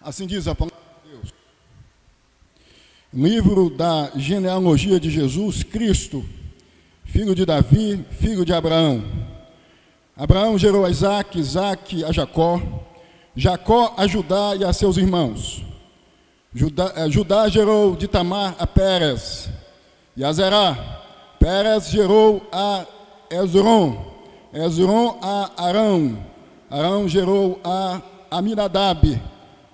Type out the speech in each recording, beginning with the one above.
Assim diz a palavra de Deus. Livro da genealogia de Jesus Cristo, filho de Davi, filho de Abraão. Abraão gerou a Isaque, Isaque a Jacó, Jacó a Judá e a seus irmãos. Judá gerou de Tamar a Pérez e a Zerá. Pérez gerou a Hezron, Hezron a Arão. Arão gerou a Aminadab,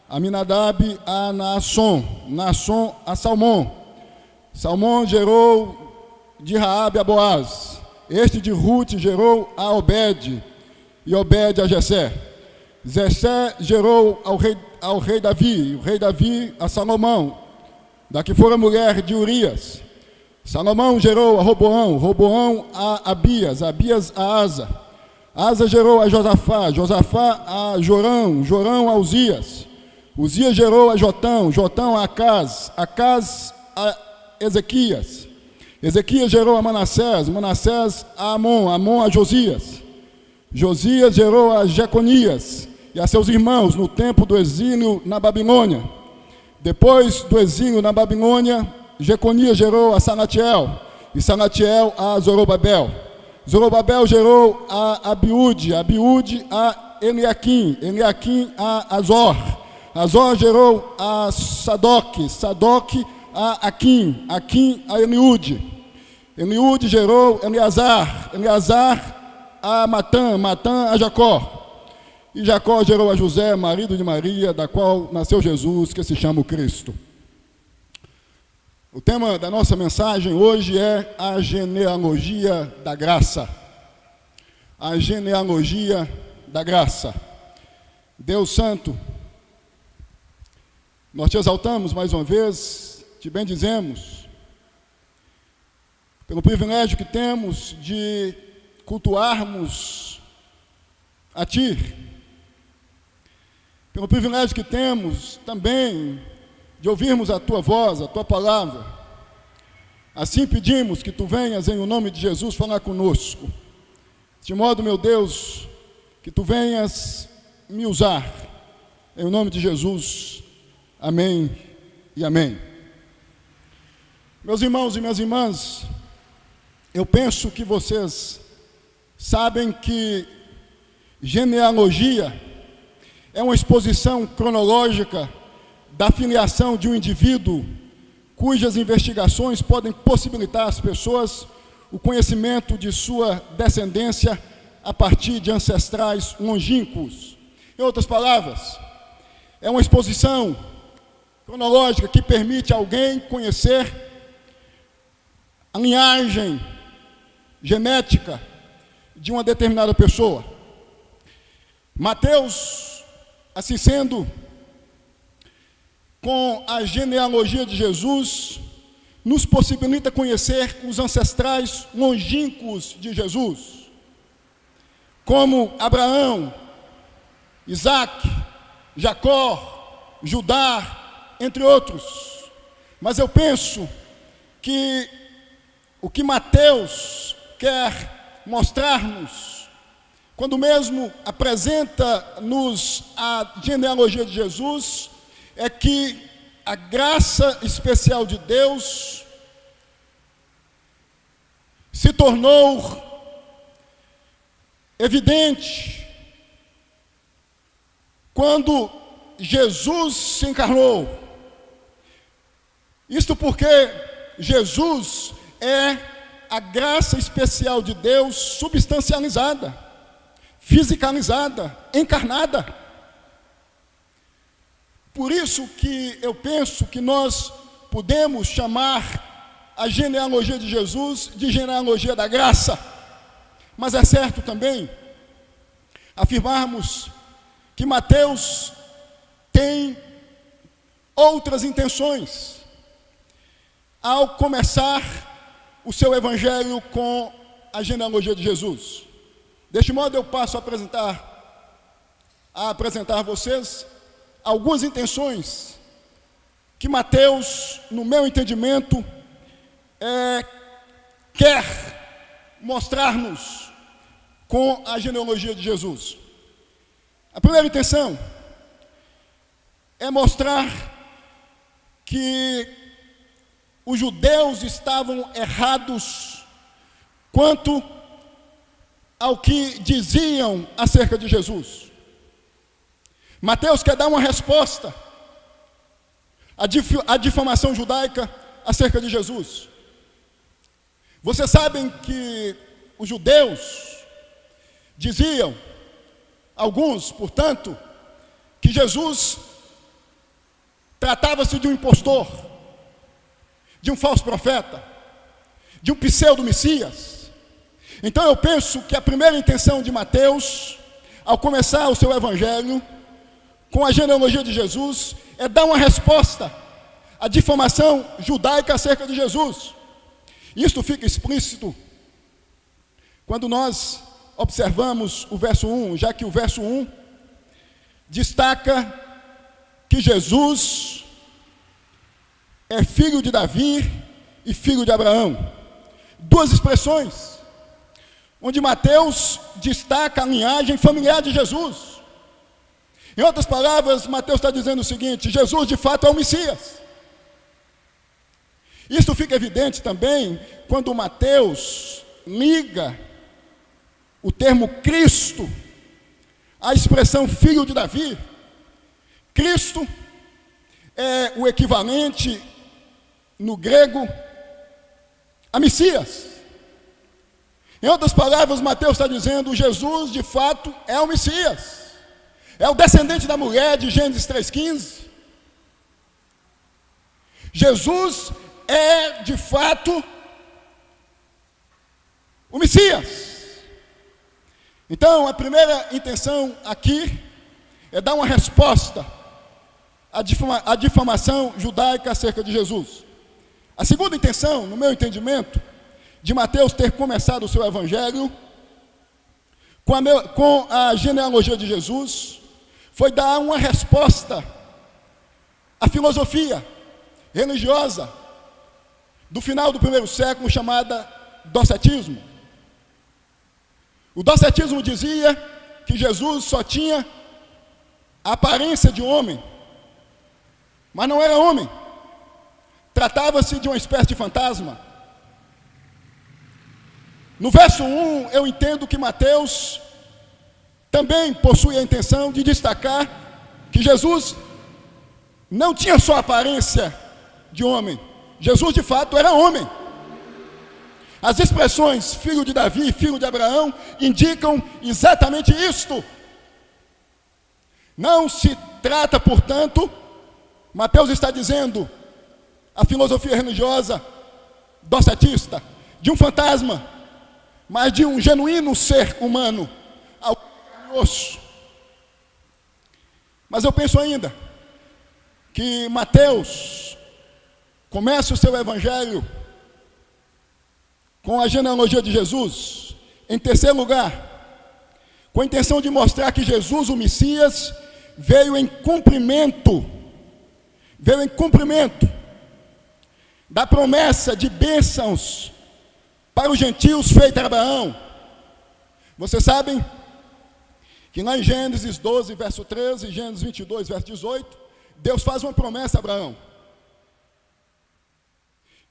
Aminadab a Naasson, Naasson a Salmão. Salmão gerou de Raabe a Boaz. Este de Ruth gerou a Obed, e Obed a Jessé. Jessé gerou ao rei Davi, o rei Davi a Salomão, da que fora mulher de Urias. Salomão gerou a Roboão, Roboão a Abias, Abias a Asa. Asa gerou a Josafá, Josafá a Jorão, Jorão a Uzias. Uzias gerou a Jotão, Jotão a Acaz, Acaz a Ezequias. Ezequias gerou a Manassés, Manassés a Amon, Amon a Josias. Josias gerou a Jeconias e a seus irmãos no tempo do exílio na Babilônia. Depois do exílio na Babilônia, Jeconias gerou a Salatiel e Salatiel a Zorobabel. Zorobabel gerou a Abiúde, Abiúde a Eliaquim, Eliaquim a Azor. Azor gerou a Sadoc, Sadoc a Aquim, Aquim a Eliúde. Eliúde gerou Eleazar, Eleazar a Matã, Matã a Jacó. E Jacó gerou a José, marido de Maria, da qual nasceu Jesus, que se chama o Cristo. O tema da nossa mensagem hoje é a genealogia da graça. A genealogia da graça. Deus Santo, nós te exaltamos mais uma vez, te bendizemos, pelo privilégio que temos de cultuarmos a Ti, pelo privilégio que temos também de ouvirmos a Tua voz, a Tua palavra. Assim pedimos que Tu venhas em o nome de Jesus falar conosco, de modo, meu Deus, que Tu venhas me usar, em o nome de Jesus. Amém e amém. Meus irmãos e minhas irmãs, eu penso que vocês sabem que genealogia é uma exposição cronológica da filiação de um indivíduo cujas investigações podem possibilitar às pessoas o conhecimento de sua descendência a partir de ancestrais longínquos. Em outras palavras, é uma exposição cronológica que permite a alguém conhecer a linhagem genética de uma determinada pessoa. Mateus, assim sendo, com a genealogia de Jesus, nos possibilita conhecer os ancestrais longínquos de Jesus, como Abraão, Isaque, Jacó, Judá, entre outros. Mas eu penso que o que Mateus quer mostrar-nos, quando mesmo apresenta-nos a genealogia de Jesus, é que a graça especial de Deus se tornou evidente quando Jesus se encarnou. Isto porque Jesus é a graça especial de Deus substancializada, fisicalizada, encarnada. Por isso que eu penso que nós podemos chamar a genealogia de Jesus de genealogia da graça. Mas é certo também afirmarmos que Mateus tem outras intenções ao começar o seu evangelho com a genealogia de Jesus. Deste modo eu passo a apresentar a vocês algumas intenções que Mateus, no meu entendimento, quer mostrar-nos com a genealogia de Jesus. A primeira intenção é mostrar que os judeus estavam errados quanto ao que diziam acerca de Jesus. Mateus quer dar uma resposta à difamação judaica acerca de Jesus. Vocês sabem que os judeus diziam, alguns, portanto, que Jesus tratava-se de um impostor, de um falso profeta, de um pseudo-messias. Então eu penso que a primeira intenção de Mateus, ao começar o seu evangelho, com a genealogia de Jesus, é dar uma resposta à difamação judaica acerca de Jesus. Isto fica explícito quando nós observamos o verso 1, já que o verso 1 destaca que Jesus é filho de Davi e filho de Abraão. Duas expressões, onde Mateus destaca a linhagem familiar de Jesus. Em outras palavras, Mateus está dizendo o seguinte: Jesus de fato é o Messias. Isso fica evidente também quando Mateus liga o termo Cristo à expressão filho de Davi. Cristo é o equivalente no grego a Messias. Em outras palavras, Mateus está dizendo: Jesus de fato é o Messias, é o descendente da mulher de Gênesis 3,15. Jesus é de fato o Messias. Então, a primeira intenção aqui é dar uma resposta à difamação judaica acerca de Jesus. A segunda intenção, no meu entendimento, de Mateus ter começado o seu evangelho com a genealogia de Jesus, foi dar uma resposta à filosofia religiosa do final do primeiro século, chamada docetismo. O docetismo dizia que Jesus só tinha a aparência de homem, mas não era homem. Tratava-se de uma espécie de fantasma. No verso 1, eu entendo que Mateus também possui a intenção de destacar que Jesus não tinha só a aparência de homem. Jesus de fato era homem. As expressões filho de Davi e filho de Abraão indicam exatamente isto. Não se trata, portanto, Mateus está dizendo, a filosofia religiosa docetista, de um fantasma, mas de um genuíno ser humano, ao osso. Mas eu penso ainda que Mateus começa o seu evangelho com a genealogia de Jesus, em terceiro lugar, com a intenção de mostrar que Jesus, o Messias, veio em cumprimento da promessa de bênçãos para os gentios feita a Abraão. Vocês sabem que lá em Gênesis 12, verso 13, e Gênesis 22, verso 18, Deus faz uma promessa a Abraão,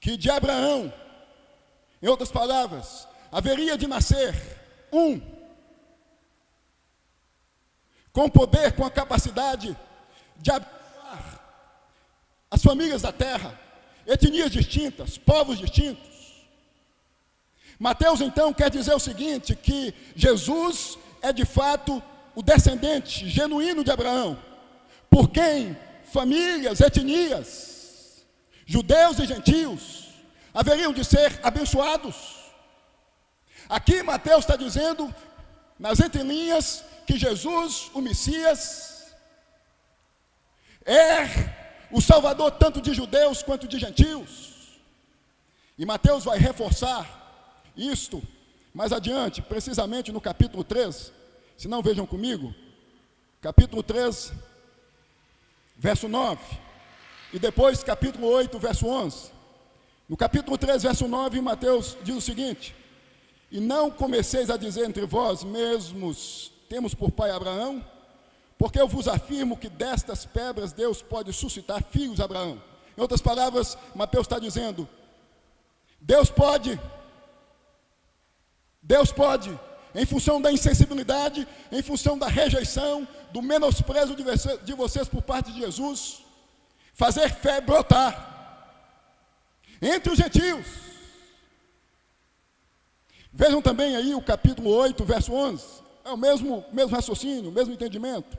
que de Abraão, em outras palavras, haveria de nascer um, com poder, com a capacidade de abençoar as famílias da terra, etnias distintas, povos distintos. Mateus então quer dizer o seguinte, que Jesus é de fato o descendente genuíno de Abraão, por quem famílias, etnias, judeus e gentios haveriam de ser abençoados. Aqui Mateus está dizendo, nas entrelinhas, que Jesus, o Messias, é o Salvador tanto de judeus quanto de gentios. E Mateus vai reforçar isto mais adiante, precisamente no capítulo 3, se não vejam comigo, capítulo 3, verso 9, e depois capítulo 8, verso 11. No capítulo 3, verso 9, Mateus diz o seguinte: e não comeceis a dizer entre vós mesmos, temos por pai Abraão, Porque eu vos afirmo que destas pedras Deus pode suscitar filhos a Abraão. Em outras palavras, Mateus está dizendo, Deus pode, em função da insensibilidade, em função da rejeição, do menosprezo de vocês por parte de Jesus, fazer fé brotar entre os gentios. Vejam também aí o capítulo 8, verso 11, é o mesmo raciocínio, o mesmo entendimento.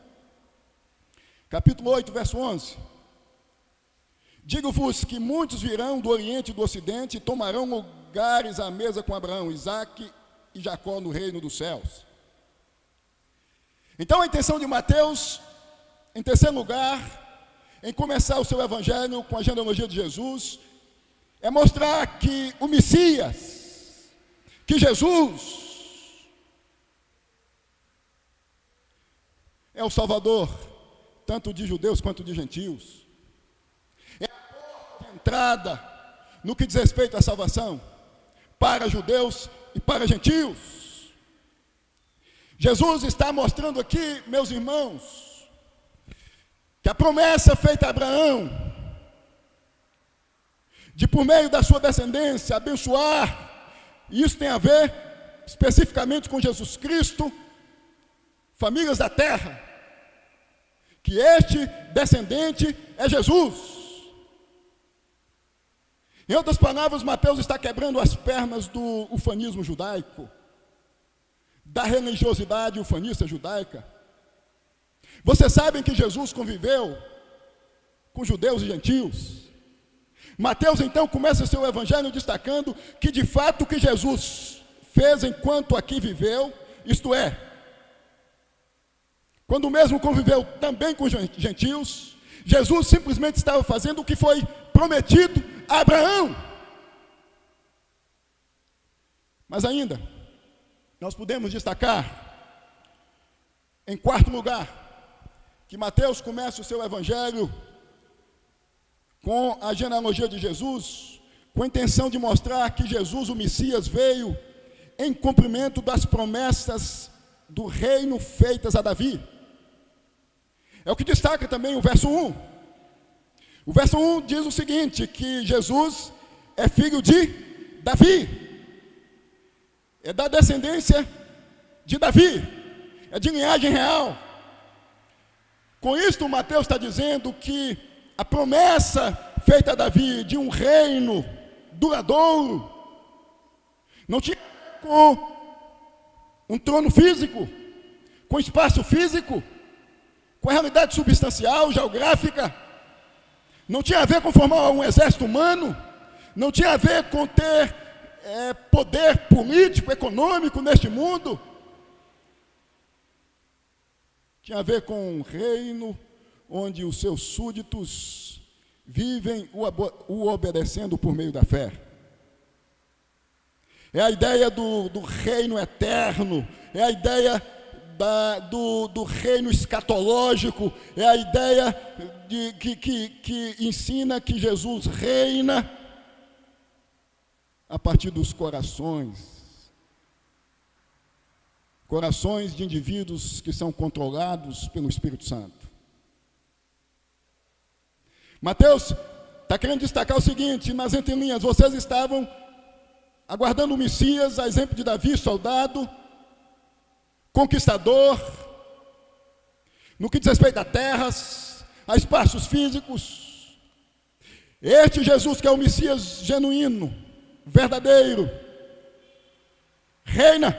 Capítulo 8, verso 11. Digo-vos que muitos virão do Oriente e do Ocidente e tomarão lugares à mesa com Abraão, Isaque e Jacó no reino dos céus. Então a intenção de Mateus, em terceiro lugar, em começar o seu evangelho com a genealogia de Jesus, é mostrar que o Messias, que Jesus, é o Salvador, tanto de judeus quanto de gentios. É a porta de entrada no que diz respeito à salvação, para judeus e para gentios. Jesus está mostrando aqui, meus irmãos, que a promessa feita a Abraão, de por meio da sua descendência abençoar, e isso tem a ver especificamente com Jesus Cristo, famílias da terra, que este descendente é Jesus. Em outras palavras, Mateus está quebrando as pernas do ufanismo judaico, da religiosidade ufanista judaica. Vocês sabem que Jesus conviveu com judeus e gentios. Mateus então começa seu evangelho destacando que de fato o que Jesus fez enquanto aqui viveu, isto é, quando mesmo conviveu também com gentios, Jesus simplesmente estava fazendo o que foi prometido a Abraão. Mas ainda, nós podemos destacar, em quarto lugar, que Mateus começa o seu evangelho com a genealogia de Jesus, com a intenção de mostrar que Jesus, o Messias, veio em cumprimento das promessas do reino feitas a Davi. É o que destaca também o verso 1. O verso 1 diz o seguinte, que Jesus é filho de Davi, é da descendência de Davi, é de linhagem real. Com isto, Mateus está dizendo que a promessa feita a Davi de um reino duradouro não tinha com um trono físico, com espaço físico, com a realidade substancial, geográfica, não tinha a ver com formar um exército humano, não tinha a ver com ter poder político, econômico neste mundo, tinha a ver com um reino onde os seus súditos vivem o obedecendo por meio da fé. É a ideia do reino eterno, é a ideia do reino escatológico, é a ideia que ensina que Jesus reina a partir dos corações de indivíduos que são controlados pelo Espírito Santo. Mateus está querendo destacar o seguinte, nas entrelinhas, vocês estavam aguardando o Messias, a exemplo de Davi, soldado, conquistador, no que diz respeito a terras, a espaços físicos. Este Jesus, que é o Messias genuíno, verdadeiro, reina,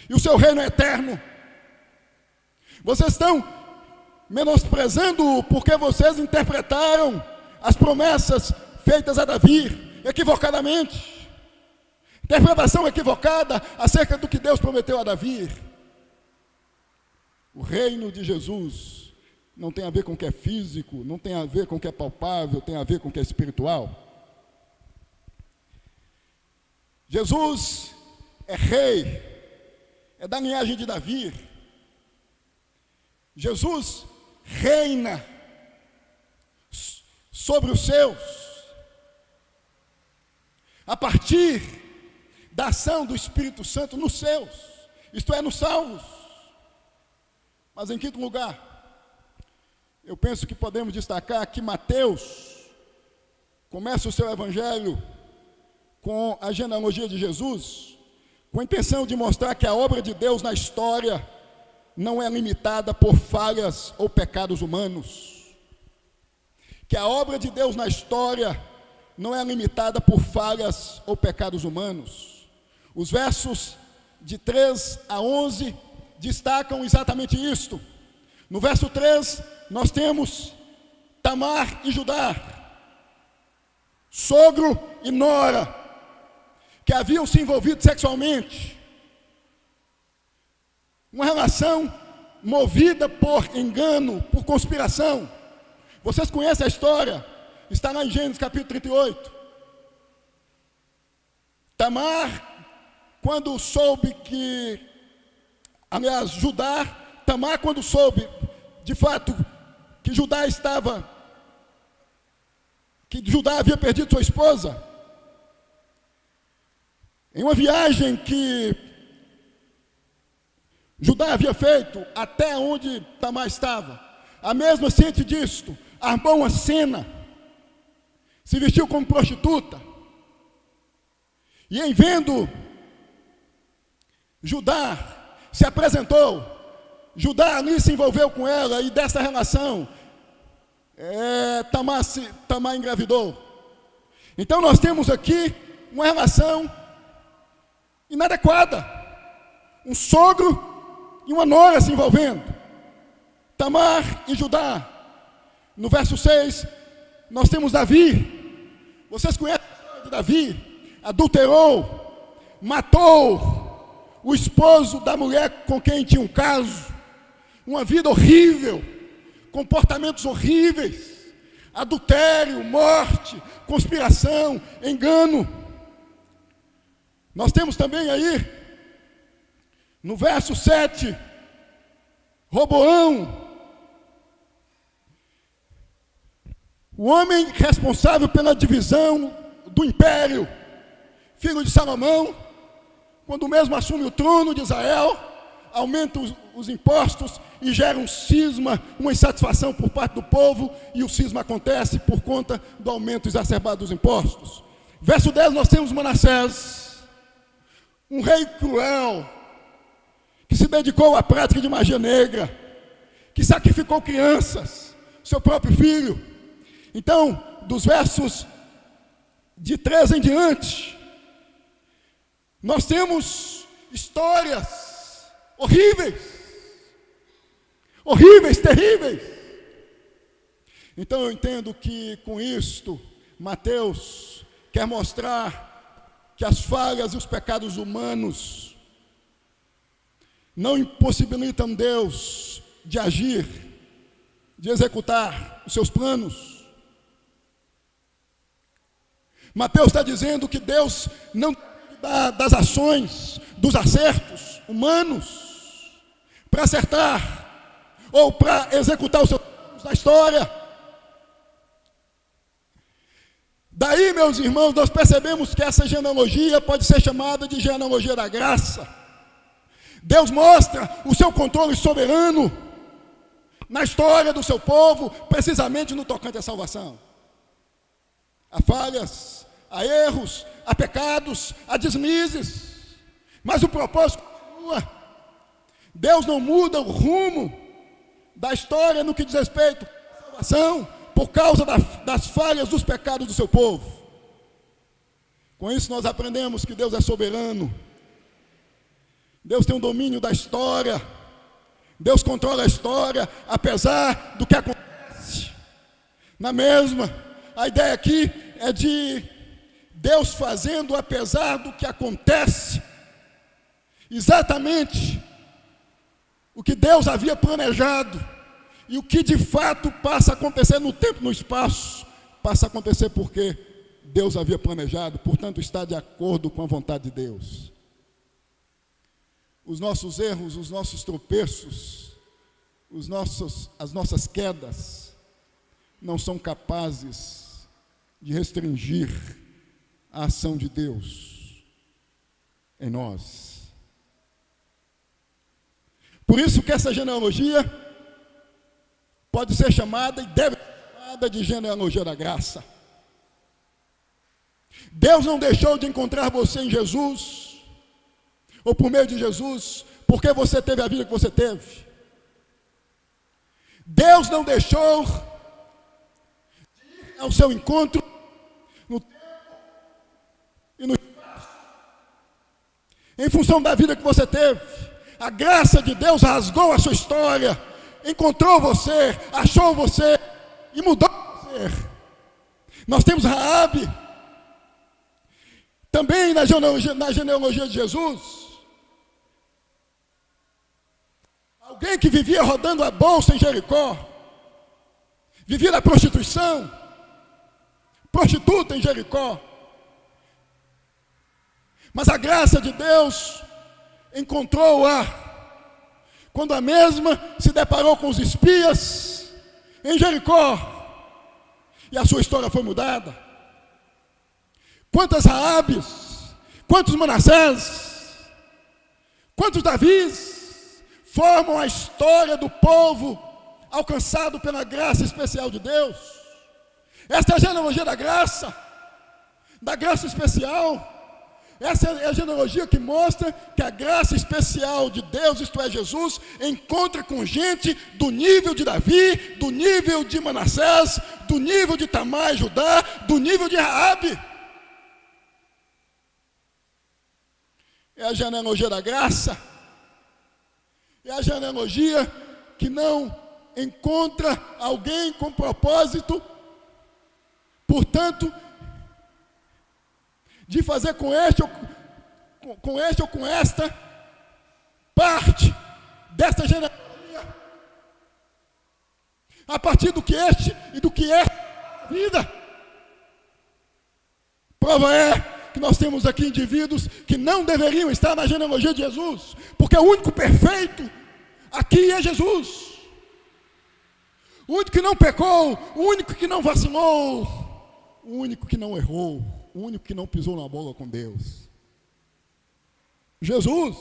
e o seu reino é eterno. Vocês estão menosprezando-o porque vocês interpretaram as promessas feitas a Davi equivocadamente. Interpretação equivocada acerca do que Deus prometeu a Davi. O reino de Jesus não tem a ver com o que é físico, não tem a ver com o que é palpável, tem a ver com o que é espiritual. Jesus é rei, é da linhagem de Davi. Jesus reina sobre os seus, a partir da ação do Espírito Santo nos seus, isto é, nos salvos. Mas em quinto lugar, eu penso que podemos destacar que Mateus começa o seu evangelho com a genealogia de Jesus, com a intenção de mostrar que a obra de Deus na história não é limitada por falhas ou pecados humanos. Que a obra de Deus na história não é limitada por falhas ou pecados humanos. Os versos de 3 a 11 destacam exatamente isto. No verso 3, nós temos Tamar e Judá, sogro e nora, que haviam se envolvido sexualmente. Uma relação movida por engano, por conspiração. Vocês conhecem a história? Está lá em Gênesis capítulo 38. Tamar, quando soube que, aliás, Tamar, quando soube, de fato, que Judá havia perdido sua esposa, em uma viagem que Judá havia feito até onde Tamar estava, a mesma ciente disto, armou uma cena, se vestiu como prostituta, e em vendo Judá, se apresentou. Judá ali se envolveu com ela, e dessa relação Tamar engravidou. Então nós temos aqui uma relação inadequada, um sogro e uma nora se envolvendo, Tamar e Judá. No verso 6, nós temos Davi. Vocês conhecem a história de Davi? Adulterou, matou o esposo da mulher com quem tinha um caso, uma vida horrível, comportamentos horríveis, adultério, morte, conspiração, engano. Nós temos também aí, no verso 7, Roboão, o homem responsável pela divisão do império, filho de Salomão, quando mesmo assume o trono de Israel, aumenta os impostos e gera um cisma, uma insatisfação por parte do povo, e o cisma acontece por conta do aumento exacerbado dos impostos. Verso 10, nós temos Manassés, um rei cruel, que se dedicou à prática de magia negra, que sacrificou crianças, seu próprio filho. Então, dos versos de 13 em diante, nós temos histórias horríveis, terríveis. Então eu entendo que com isto, Mateus quer mostrar que as falhas e os pecados humanos não impossibilitam Deus de agir, de executar os seus planos. Mateus está dizendo que Deus não dá das ações, dos acertos humanos para acertar ou para executar os seus planos na história. Daí, meus irmãos, nós percebemos que essa genealogia pode ser chamada de genealogia da graça. Deus mostra o seu controle soberano na história do seu povo, precisamente no tocante à salvação. Há falhas, há erros, há pecados, há deslizes, mas o propósito continua. Deus não muda o rumo da história no que diz respeito à salvação, por causa das falhas, dos pecados do seu povo. Com isso nós aprendemos que Deus é soberano. Deus tem um domínio da história. Deus controla a história, apesar do que acontece. Na mesma, a ideia aqui é de Deus fazendo, apesar do que acontece, exatamente o que Deus havia planejado, e o que de fato passa a acontecer no tempo e no espaço, passa a acontecer porque Deus havia planejado, portanto está de acordo com a vontade de Deus. Os nossos erros, os nossos tropeços, as nossas quedas, não são capazes de restringir a ação de Deus em nós. Por isso que essa genealogia pode ser chamada e deve ser chamada de genealogia da graça. Deus não deixou de encontrar você em Jesus, ou por meio de Jesus, porque você teve a vida que você teve. Deus não deixou de ir ao seu encontro no tempo e no espaço, em função da vida que você teve. A graça de Deus rasgou a sua história, encontrou você, achou você e mudou você. Nós temos Raabe, também na genealogia de Jesus, alguém que vivia rodando a bolsa em Jericó, vivia da prostituição, prostituta em Jericó. Mas a graça de Deus encontrou-a quando a mesma se deparou com os espias em Jericó, e a sua história foi mudada. Quantas Raabes, quantos Manassés, quantos Davis formam a história do povo alcançado pela graça especial de Deus. Esta é a genealogia da graça especial. Essa é a genealogia que mostra que a graça especial de Deus, isto é, Jesus, encontra com gente do nível de Davi, do nível de Manassés, do nível de Tamar e Judá, do nível de Raabe. É a genealogia da graça. É a genealogia que não encontra alguém com propósito, portanto, de fazer com este ou com esta parte desta genealogia, a partir do que este e do que é a vida. Prova é que nós temos aqui indivíduos que não deveriam estar na genealogia de Jesus, porque o único perfeito aqui é Jesus, o único que não pecou, o único que não vacilou, o único que não errou, o único que não pisou na bola com Deus. Jesus.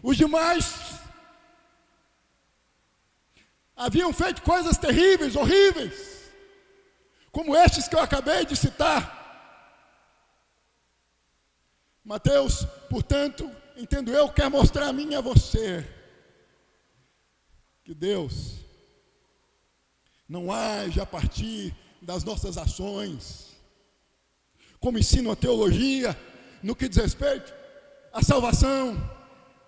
Os demais haviam feito coisas terríveis, horríveis, como estes que eu acabei de citar. Mateus, portanto, entendo eu, quer mostrar a mim e a você que Deus não age a partir das nossas ações, como ensina a teologia, no que diz respeito à salvação,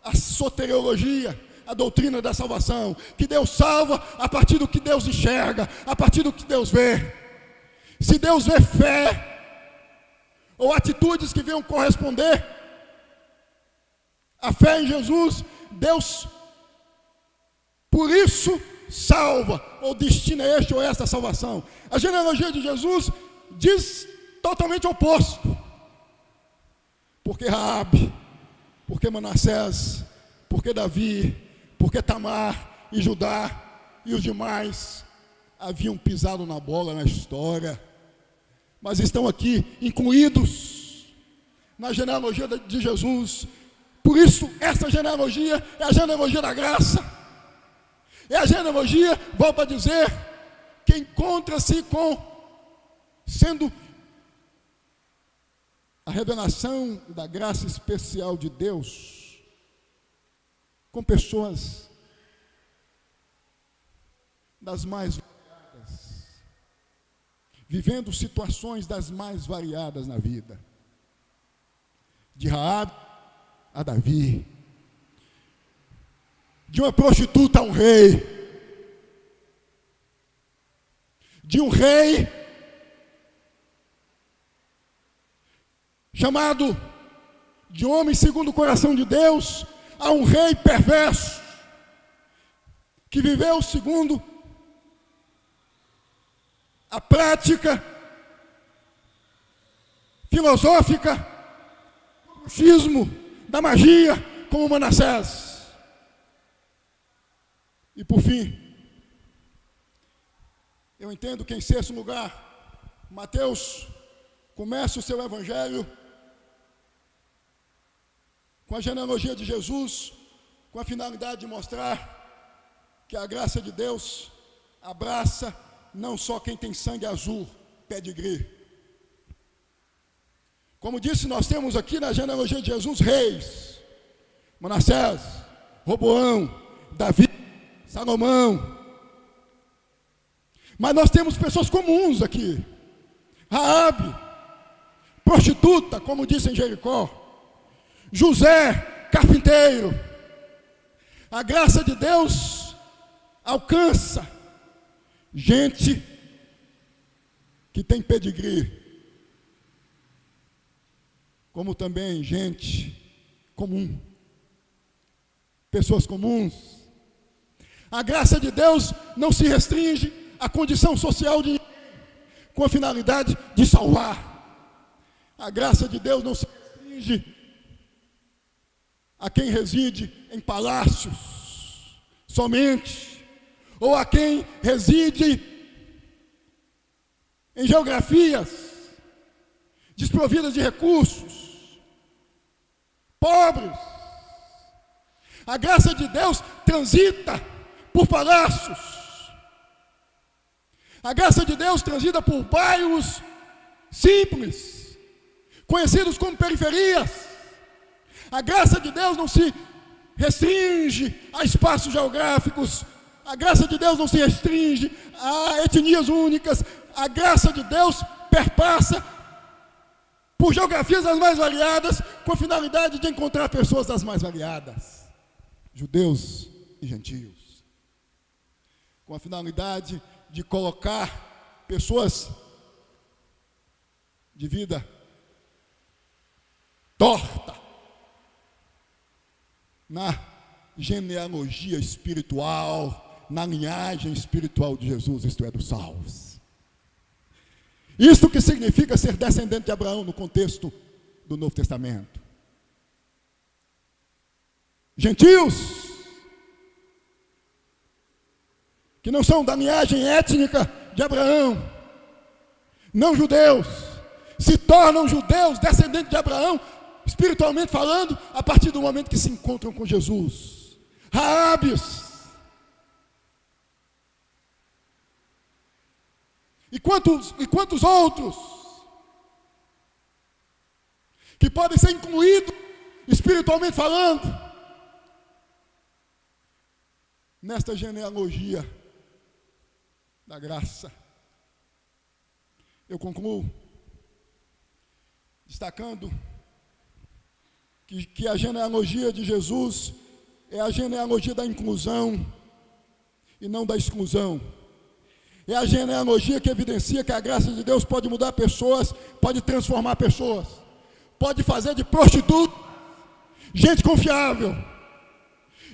à soteriologia, a doutrina da salvação, que Deus salva a partir do que Deus enxerga, a partir do que Deus vê. Se Deus vê fé, ou atitudes que venham corresponder à fé em Jesus, Deus, por isso, salva, ou destina este ou esta salvação. A genealogia de Jesus diz totalmente o oposto. Porque Raabe, porque Manassés, porque Davi, porque Tamar e Judá e os demais haviam pisado na bola na história, mas estão aqui incluídos na genealogia de Jesus. Por isso, essa genealogia é a genealogia da graça. É a genealogia, volto a dizer, que encontra-se sendo a revelação da graça especial de Deus com pessoas das mais variadas, vivendo situações das mais variadas na vida, de Raabe a Davi, de uma prostituta a um rei, de um rei chamado de homem segundo o coração de Deus, a um rei perverso, que viveu segundo a prática filosófica do bruxismo, da magia, como Manassés. E por fim, eu entendo que em sexto lugar, Mateus começa o seu evangelho com a genealogia de Jesus, com com a finalidade de mostrar que a graça de Deus abraça não só quem tem sangue azul, pedigree. Como disse, nós temos aqui na genealogia de Jesus reis: Manassés, Roboão, Davi, Salomão. Mas nós temos pessoas comuns aqui. Raabe, prostituta, como disse em Jericó. José, carpinteiro. A graça de Deus alcança gente que tem pedigree, como também gente comum, pessoas comuns. A graça de Deus não se restringe à condição social de ninguém, com a finalidade de salvar. A graça de Deus não se restringe a quem reside em palácios somente, ou a quem reside em geografias desprovidas de recursos, pobres. A graça de Deus transita por palácios. A graça de Deus transita por bairros simples, conhecidos como periferias. A graça de Deus não se restringe a espaços geográficos. A graça de Deus não se restringe a etnias únicas. A graça de Deus perpassa por geografias as mais variadas, com a finalidade de encontrar pessoas das mais variadas, judeus e gentios, com a finalidade de colocar pessoas de vida torta na genealogia espiritual, na linhagem espiritual de Jesus, isto é, dos salvos. Isso que significa ser descendente de Abraão no contexto do Novo Testamento. Gentios, que não são da linhagem étnica de Abraão, não judeus, se tornam judeus, descendentes de Abraão, espiritualmente falando, a partir do momento que se encontram com Jesus. Raabes. E quantos outros que podem ser incluídos, espiritualmente falando, nesta genealogia da graça. Eu concluo destacando que a genealogia de Jesus é a genealogia da inclusão e não da exclusão. É a genealogia que evidencia que a graça de Deus pode mudar pessoas, pode transformar pessoas, pode fazer de prostituta gente confiável,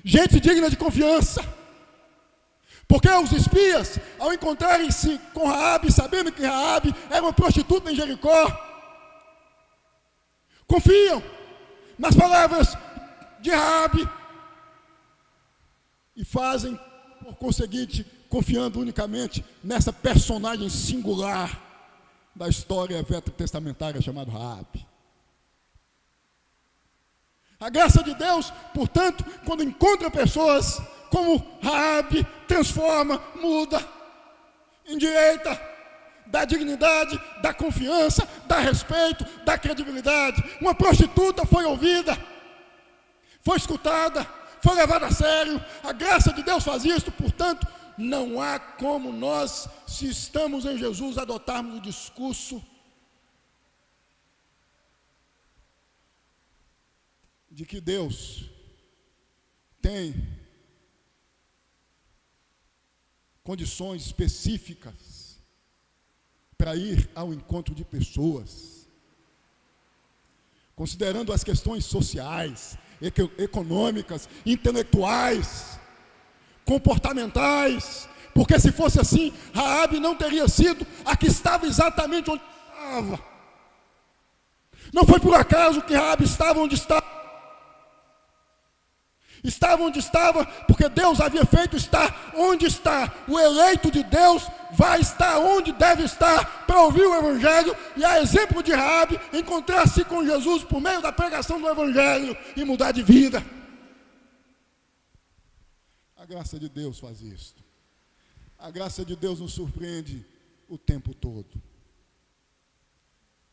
gente digna de confiança. Porque os espias, ao encontrarem-se com Raabe, sabendo que Raabe era uma prostituta em Jericó, confiam nas palavras de Raabe e fazem, por conseguinte, confiando unicamente nessa personagem singular da história veterotestamentária chamada Raabe. A graça de Deus, portanto, quando encontra pessoas como Raabe, transforma, muda, endireita, dá dignidade, dá confiança, dá respeito, dá credibilidade. Uma prostituta foi ouvida, foi escutada, foi levada a sério. A graça de Deus faz isso, portanto, não há como nós, se estamos em Jesus, adotarmos o discurso de que Deus tem condições específicas para ir ao encontro de pessoas, considerando as questões sociais, econômicas, intelectuais, comportamentais, porque se fosse assim, Raabe não teria sido a que estava exatamente onde estava. Não foi por acaso que Raabe estava onde estava. Estava onde estava, porque Deus havia feito estar onde está. O eleito de Deus vai estar onde deve estar para ouvir o Evangelho e, a exemplo de Raabe, encontrar-se com Jesus por meio da pregação do Evangelho e mudar de vida. A graça de Deus faz isso. A graça de Deus nos surpreende o tempo todo.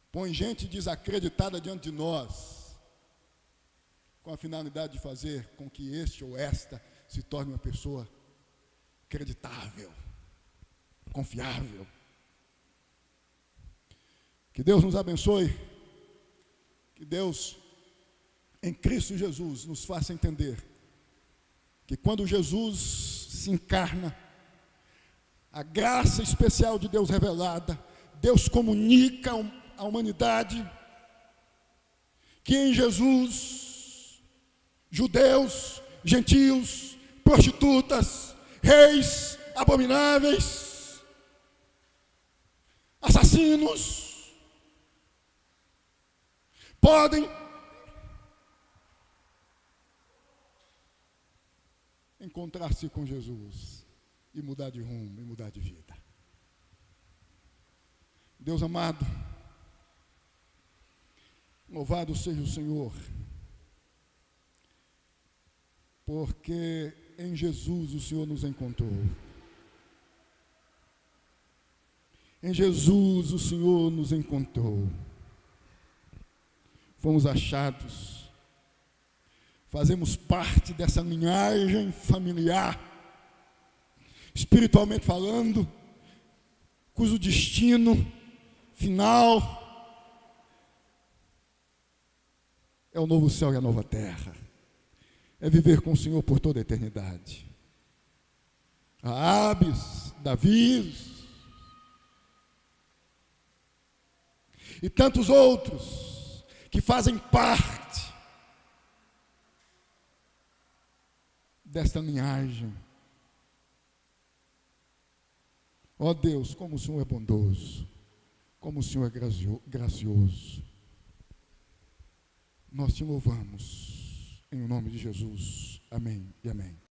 Põe gente desacreditada diante de nós, com a finalidade de fazer com que este ou esta se torne uma pessoa creditável, confiável. Que Deus nos abençoe, que Deus, em Cristo Jesus, nos faça entender que quando Jesus se encarna, a graça especial de Deus revelada, Deus comunica à humanidade que em Jesus, judeus, gentios, prostitutas, reis abomináveis, assassinos, podem encontrar-se com Jesus e mudar de rumo, e mudar de vida. Deus amado, louvado seja o Senhor, porque em Jesus o Senhor nos encontrou. Em Jesus o Senhor nos encontrou. Fomos achados. Fazemos parte dessa linhagem familiar, espiritualmente falando, cujo destino final é o novo céu e a nova terra. É viver com o Senhor por toda a eternidade. Raabes, Davi e tantos outros que fazem parte desta linhagem. Ó Deus, como o Senhor é bondoso, como o Senhor é gracioso. Nós te louvamos, em nome de Jesus. Amém e amém.